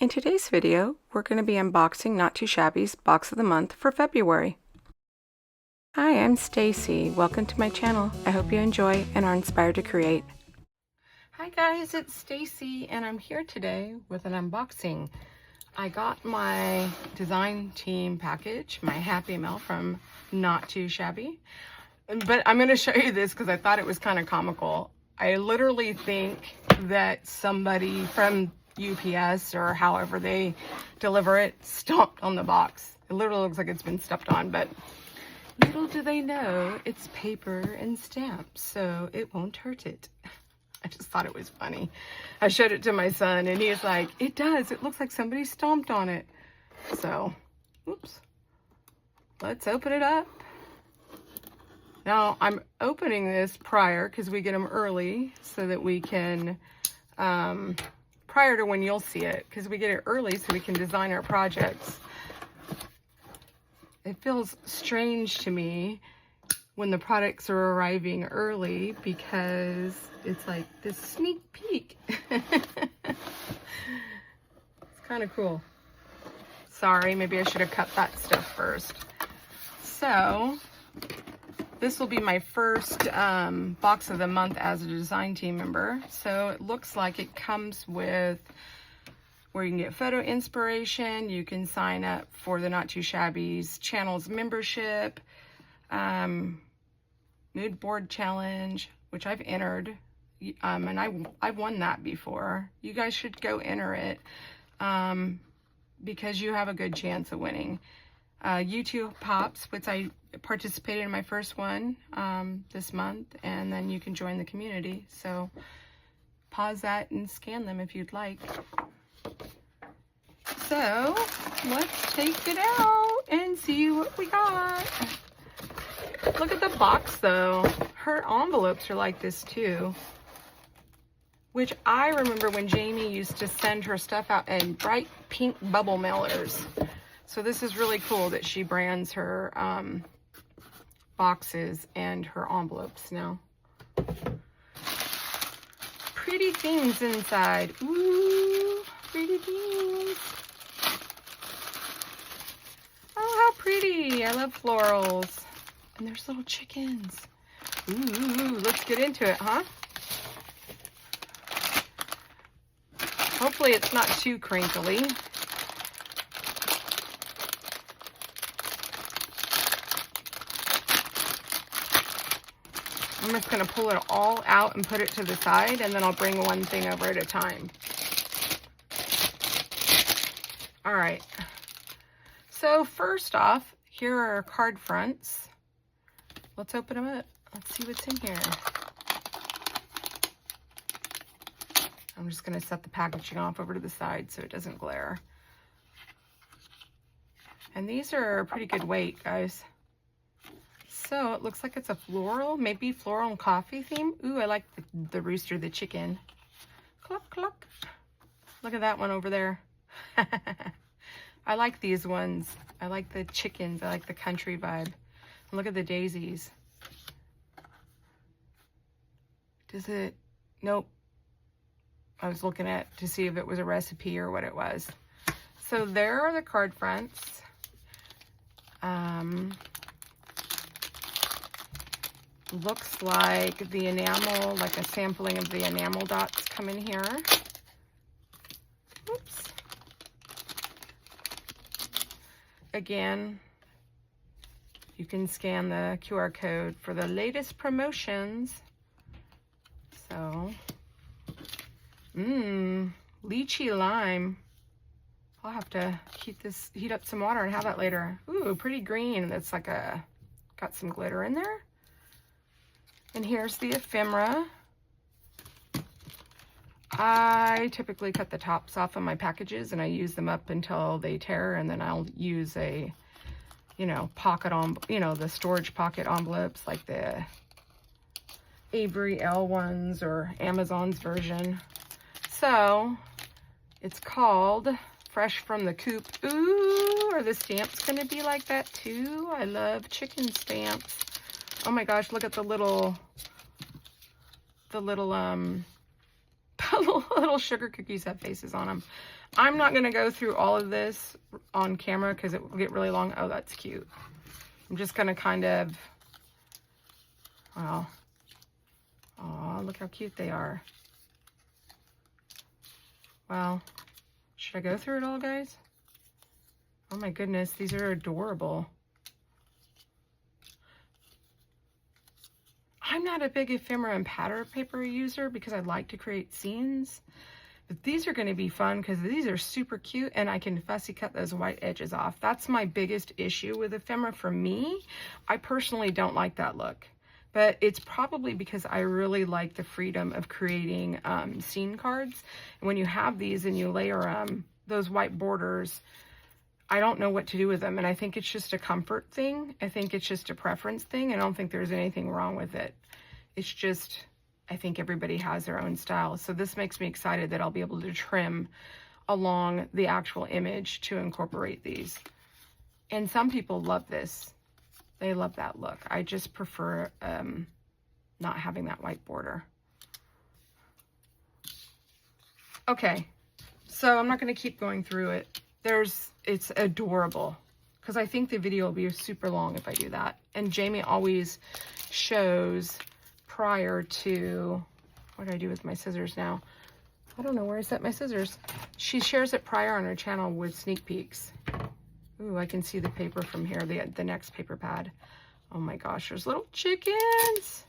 In today's video, we're going to be unboxing Not Too Shabby's Box of the Month for February. Hi, I'm Stacy. Welcome to my channel. I hope you enjoy and are inspired to create. Hi guys, it's Stacy and I'm here today with an unboxing. I got my design team package, my Happy Mail from Not Too Shabby. But I'm going to show you this because I thought it was kind of comical. I literally think that somebody from UPS or however they deliver it stomped on the box. It literally looks like it's been stepped on, but little do they know it's paper and stamps, so it won't hurt it. I just thought it was funny. I showed it to my son and he's like, it does. It looks like somebody stomped on it. So, oops. Let's open it up. Now, I'm opening this prior because we get them early so that we can, prior to when you'll see it, because we get it early so we can design our projects. It feels strange to me when the products are arriving early because it's like this sneak peek. It's kind of cool. Sorry, maybe I should have cut that stuff first. So, this will be my first box of the month as a design team member. So it looks like it comes with where you can get photo inspiration. You can sign up for the Not Too Shabby's channel's membership, mood board challenge, which I've entered, and I've won that before. You guys should go enter it because you have a good chance of winning. YouTube Pops, which I participated in my first one this month, and then you can join the community. So pause that and scan them if you'd like. So let's take it out and see what we got. Look at the box though. Her envelopes are like this too, which I remember when Jamie used to send her stuff out in bright pink bubble mailers. So this is really cool that she brands her boxes and her envelopes now. Pretty things inside. Ooh, pretty things. Oh, how pretty. I love florals. And there's little chickens. Ooh, let's get into it, huh? Hopefully it's not too crinkly. I'm just going to pull it all out and put it to the side, and then I'll bring one thing over at a time. All right. So first off, here are our card fronts. Let's open them up. Let's see what's in here. I'm just going to set the packaging off over to the side so it doesn't glare. And these are a pretty good weight, guys. So it looks like it's a floral, maybe floral and coffee theme. Ooh, I like the rooster, the chicken. Cluck, cluck. Look at that one over there. I like these ones. I like the chickens. I like the country vibe. And look at the daisies. Does it? Nope. I was looking at to see if it was a recipe or what it was. So there are the card fronts. Looks like the enamel, like a sampling of the enamel dots come in here. Oops. Again, you can scan the QR code for the latest promotions. So, lychee lime. I'll have to heat up some water and have that later. Ooh, pretty green. That's like got some glitter in there. And here's the ephemera. I typically cut the tops off of my packages and I use them up until they tear, and then I'll use a, pocket the storage pocket envelopes like the Avery L ones or Amazon's version. So it's called Fresh from the Coop. Ooh, are the stamps gonna be like that too? I love chicken stamps. Oh my gosh, look at the little little sugar cookies have faces on them. I'm not going to go through all of this on camera because it will get really long. Oh, that's cute. I'm just going to kind of, wow. Oh, look how cute they are. Wow. Should I go through it all, guys? Oh my goodness, these are adorable. I'm not a big ephemera and pattern paper user because I like to create scenes. But these are going to be fun because these are super cute and I can fussy cut those white edges off. That's my biggest issue with ephemera for me. I personally don't like that look. But it's probably because I really like the freedom of creating scene cards. And when you have these and you layer those white borders, I don't know what to do with them. And I think it's just a comfort thing. I think it's just a preference thing. I don't think there's anything wrong with it. It's just, I think everybody has their own style. So this makes me excited that I'll be able to trim along the actual image to incorporate these. And some people love this. They love that look. I just prefer not having that white border. Okay, so I'm not going to keep going through it. It's adorable because I think the video will be super long if I do that. And Jamie always shows prior to, what do I do with my scissors now? I don't know where I set my scissors. She shares it prior on her channel with sneak peeks. Ooh, I can see the paper from here, the next paper pad. Oh my gosh, there's little chickens.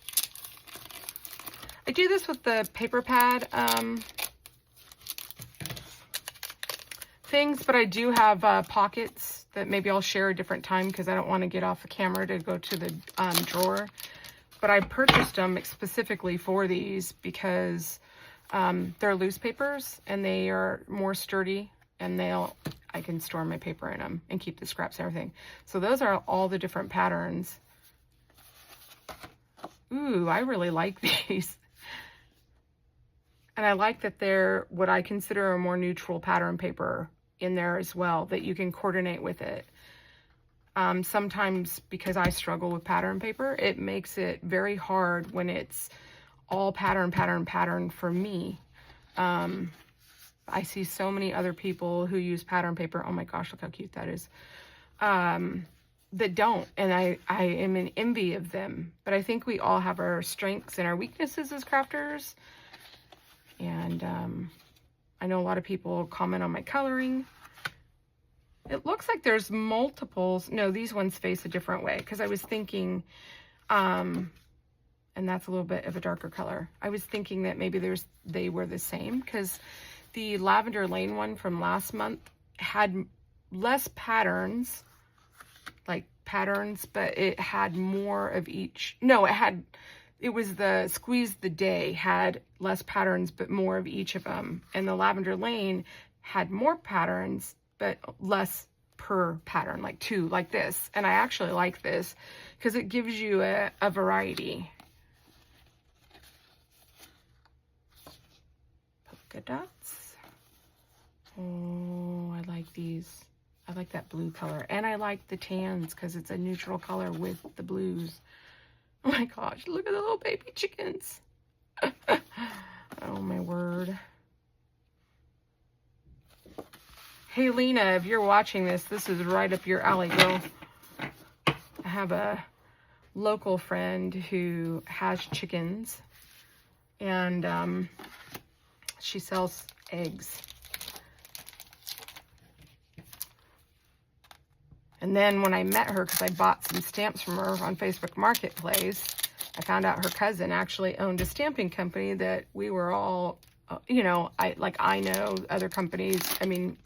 I do this with the paper pad things, but I do have pockets that maybe I'll share a different time because I don't want to get off the camera to go to the drawer. But I purchased them specifically for these because they're loose papers and they are more sturdy and I can store my paper in them and keep the scraps and everything. So those are all the different patterns. Ooh, I really like these. And I like that they're what I consider a more neutral pattern paper in there as well, that you can coordinate with it. Sometimes because I struggle with pattern paper, it makes it very hard when it's all pattern for me. I see so many other people who use pattern paper. Oh my gosh, look how cute that is. That don't, and I am in envy of them. But I think we all have our strengths and our weaknesses as crafters. And I know a lot of people comment on my coloring. It looks like there's multiples. No, these ones face a different way because I was thinking, and that's a little bit of a darker color. I was thinking that maybe they were the same because the Lavender Lane one from last month had less patterns, but it had more of each. No, it was the Squeeze the Day had less patterns, but more of each of them. And the Lavender Lane had more patterns, but less per pattern, like 2, like this. And I actually like this because it gives you a variety. Polka dots. Oh, I like these. I like that blue color. And I like the tans because it's a neutral color with the blues. Oh my gosh, look at the little baby chickens. Oh my word. Hey Lena, if you're watching this, this is right up your alley, girl. I have a local friend who has chickens and she sells eggs. And then when I met her, because I bought some stamps from her on Facebook Marketplace, I found out her cousin actually owned a stamping company that we were all, you know, I know other companies. I mean,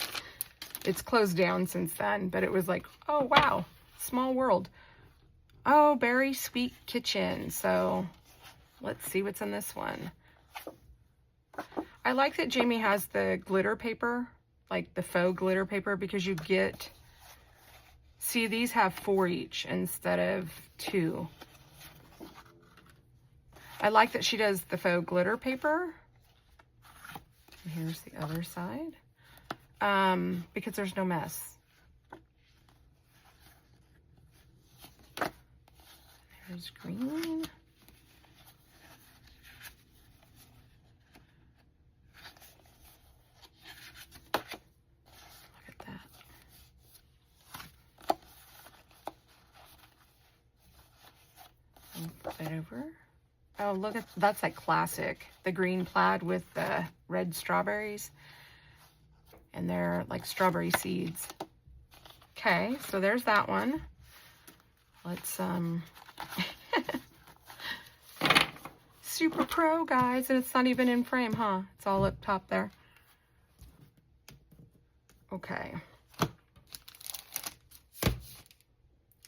it's closed down since then, but it was like, oh, wow, small world. Oh, Berry Sweet Kitchen. So let's see what's in this one. I like that Jamie has the glitter paper, like the faux glitter paper, because you get... See, these have 4 each instead of 2. I like that she does the faux glitter paper. Here's the other side. Because there's no mess. There's green. that over. Oh, look at, that's like classic. The green plaid with the red strawberries. And they're like strawberry seeds. Okay, so there's that one. Let's, super pro, guys, and it's not even in frame, huh? It's all up top there. Okay.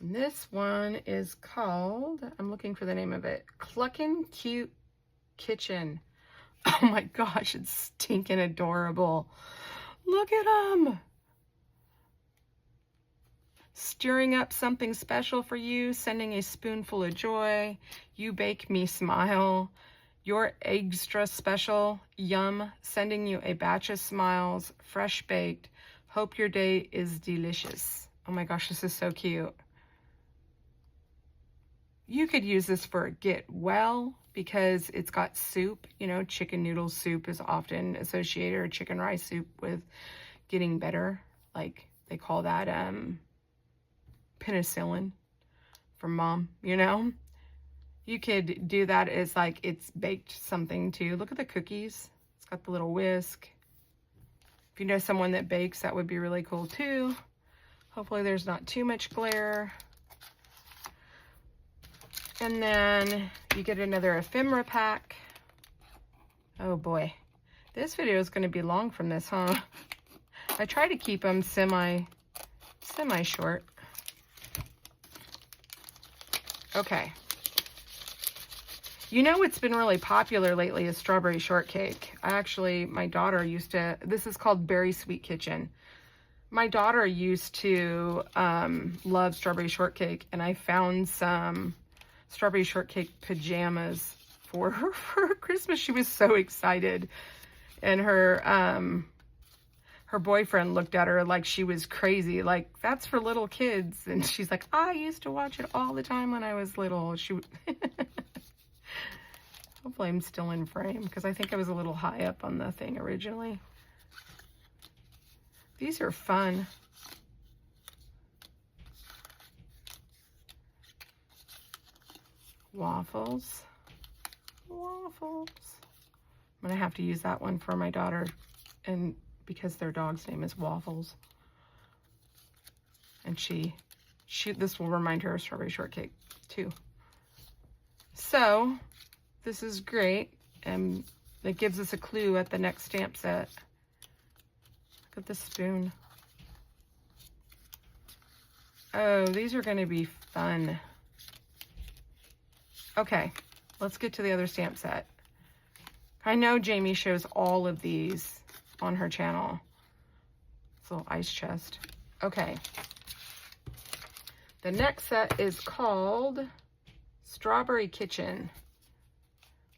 And this one is called, I'm looking for the name of it, Cluckin' Cute Kitchen. Oh my gosh, it's stinking adorable. Look at them. Stirring up something special for you, sending a spoonful of joy. You bake me smile. You're extra special. Yum. Sending you a batch of smiles. Fresh baked. Hope your day is delicious. Oh my gosh, this is so cute. You could use this for get well because it's got soup. You know, chicken noodle soup is often associated, or chicken rice soup, with getting better. Like they call that penicillin from mom, you know. You could do that as like it's baked something too. Look at the cookies. It's got the little whisk. If you know someone that bakes, that would be really cool too. Hopefully there's not too much glare. And then you get another ephemera pack. Oh boy, this video is going to be long from this, huh? I try to keep them semi short. Okay. You know what's been really popular lately is strawberry shortcake. My daughter used to, this is called Berry Sweet Kitchen. My daughter used to love strawberry shortcake, and I found some strawberry shortcake pajamas for her for Christmas. She was so excited, and her boyfriend looked at her like she was crazy, like, that's for little kids. And she's like, I used to watch it all the time when I was little. Hopefully I'm still in frame, because I think I was a little high up on the thing originally. These are fun. Waffles. Waffles. I'm gonna have to use that one for my daughter, and because their dog's name is Waffles. And this will remind her of strawberry shortcake too. So this is great, and it gives us a clue at the next stamp set. Look at the spoon. Oh, these are gonna be fun. Okay, let's get to the other stamp set. I know Jamie shows all of these on her channel. It's a little ice chest. Okay. The next set is called Strawberry Kitchen.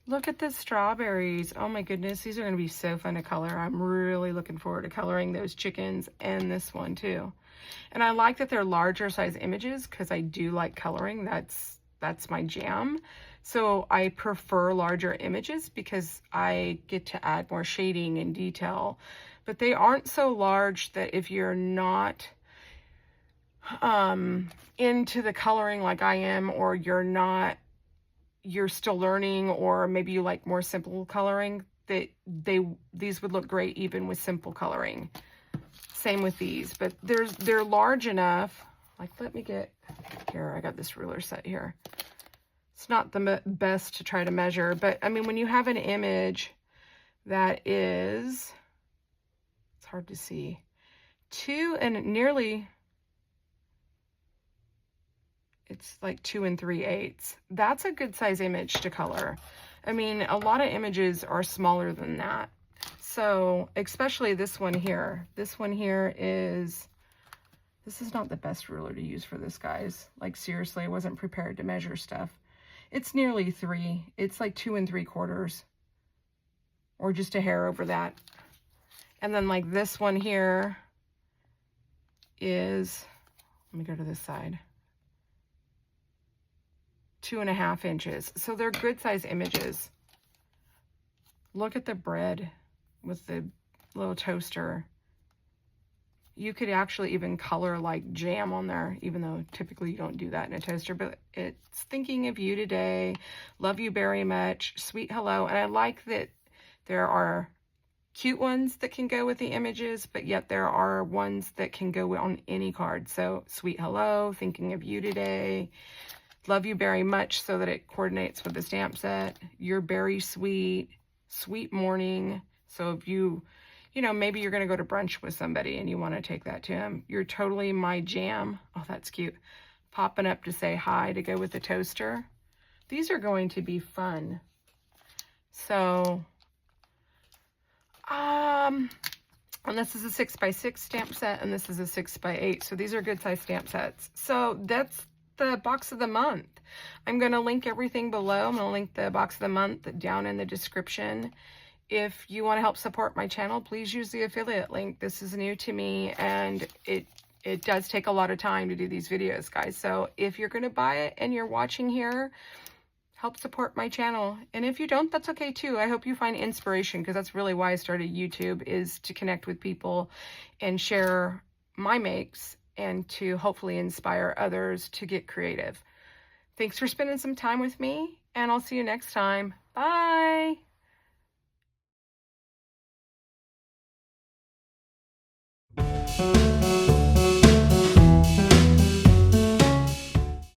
Look at the strawberries. Oh my goodness, these are going to be so fun to color. I'm really looking forward to coloring those chickens and this one too. And I like that they're larger size images because I do like coloring. That's my jam. So I prefer larger images because I get to add more shading and detail. But they aren't so large that if you're not into the coloring like I am, or you're still learning, or maybe you like more simple coloring, that these would look great even with simple coloring. Same with these, but they're large enough. Like, let me get here. I got this ruler set here. It's not the best to try to measure, but I mean, when you have an image that is, it's hard to see, 2 3/8. It's like 2 3/8. That's a good size image to color. I mean, a lot of images are smaller than that. So, especially this one here. This one here is, this is not the best ruler to use for this, guys. Like, seriously, I wasn't prepared to measure stuff. It's nearly 3. It's like 2 3/4. Or just a hair over that. And then like this one here is, let me go to this side. 2.5 inches. So they're good size images. Look at the bread with the little toaster. you could actually even color like jam on there, even though typically you don't do that in a toaster, but it's thinking of you today, love you very much, sweet hello. And I like that there are cute ones that can go with the images, but yet there are ones that can go on any card. So sweet hello, thinking of you today, love you very much, so that it coordinates with the stamp set. You're very sweet, sweet morning. So if you know, maybe you're going to go to brunch with somebody and you want to take that to him. You're totally my jam. Oh, that's cute. Popping up to say hi to go with the toaster. These are going to be fun. So, and this is a 6x6 stamp set, and this is a 6x8. So these are good size stamp sets. So that's the box of the month. I'm going to link everything below. I'm going to link the box of the month down in the description. If you want to help support my channel, please use the affiliate link. This is new to me, and it does take a lot of time to do these videos, guys. So if you're going to buy it and you're watching here, help support my channel. And if you don't, that's okay too. I hope you find inspiration, because that's really why I started YouTube, is to connect with people and share my makes and to hopefully inspire others to get creative. Thanks for spending some time with me, and I'll see you next time. Bye.